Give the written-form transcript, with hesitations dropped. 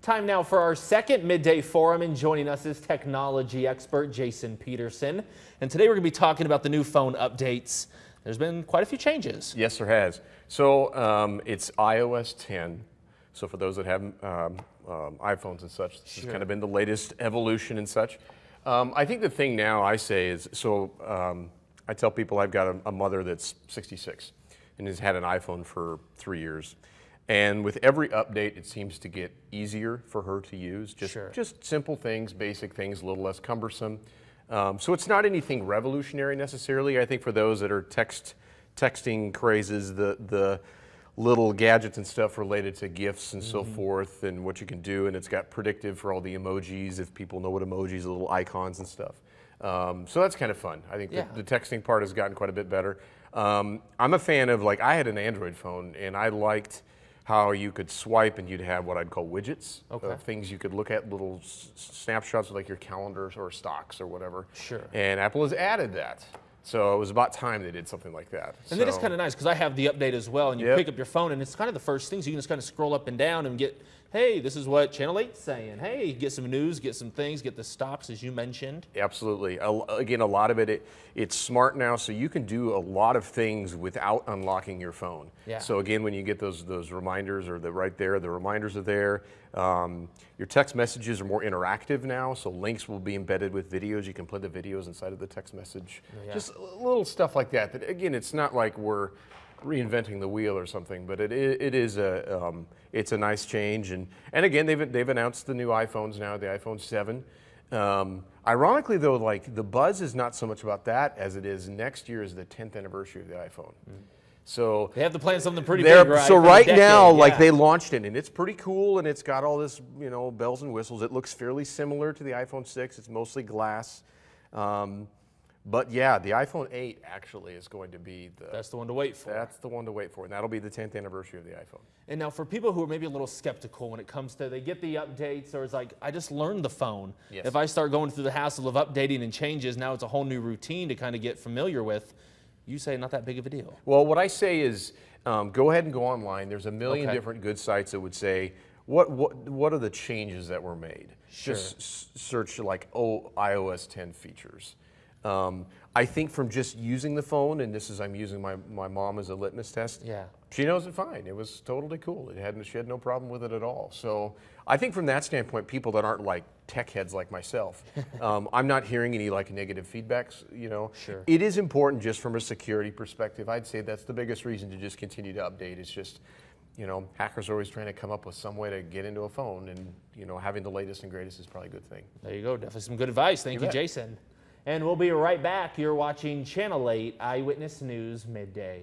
Time now for our second Midday Forum, and joining us is technology expert Jason Peterson. And today we're going to be talking about the new phone updates. There's been quite a few changes. Yes, there has. So it's iOS 10. So for those that have iPhones and such, this has kind of been the latest evolution and such. I think the thing now I say is, I tell people I've got a mother that's 66 and has had an iPhone for 3 years. And with every update, it seems to get easier for her to use. Just simple things, basic things, a little less cumbersome. So it's not anything revolutionary necessarily. I think for those that are texting crazes, the little gadgets and stuff related to GIFs and so forth, and what you can do, and it's got predictive for all the emojis, if people know what emojis, the little icons and stuff. So that's kind of fun. I think the texting part has gotten quite a bit better. I'm a fan of, like, I had an Android phone, and I liked how you could swipe and you'd have what I'd call widgets, things you could look at, little snapshots of like your calendars or stocks or whatever. And Apple has added that. So it was about time they did something like that. And then it's kind of nice because I have the update as well, and you pick up your phone and it's kind of the first thing, so you can just kind of scroll up and down and get, hey, this is what Channel 8's saying. Hey, get some news, get some things, get the stocks as you mentioned. Absolutely. Again, a lot of it's smart now, so you can do a lot of things without unlocking your phone. So again, when you get those reminders, or right there, the reminders are there. Your text messages are more interactive now, so links will be embedded with videos. You can play the videos inside of the text message. Just little stuff like that. That again, it's not like we're reinventing the wheel or something, but it's a nice change. And again, they've announced the new iPhones now, the iPhone 7. Ironically though, like, the buzz is not so much about that as it is next year is the 10th anniversary of the iPhone. So they have to plan something pretty big, right? So right now, like, they launched it, and it's pretty cool, and it's got all this, bells and whistles. It looks fairly similar to the iPhone 6. It's mostly glass. But yeah, the iPhone 8 actually is going to be that's the one to wait for. That's the one to wait for, and that'll be the 10th anniversary of the iPhone. And now for people who are maybe a little skeptical when it comes to, they get the updates, or it's like, I just learned the phone. If I start going through the hassle of updating and changes, now it's a whole new routine to kind of get familiar with. You say not that big of a deal. Well, what I say is, go ahead and go online. There's a million different good sites that would say, what are the changes that were made? Just search like, iOS 10 features. I think from just using the phone, and I'm using my mom as a litmus test. She knows it fine. It was totally cool. She had no problem with it at all. So I think from that standpoint, people that aren't like tech heads like myself, I'm not hearing any like negative feedbacks. It is important just from a security perspective. I'd say that's the biggest reason to just continue to update. It's just, hackers are always trying to come up with some way to get into a phone, and having the latest and greatest is probably a good thing. There you go. Definitely some good advice. Thank you, Jason. And we'll be right back. You're watching Channel 8 Eyewitness News Midday.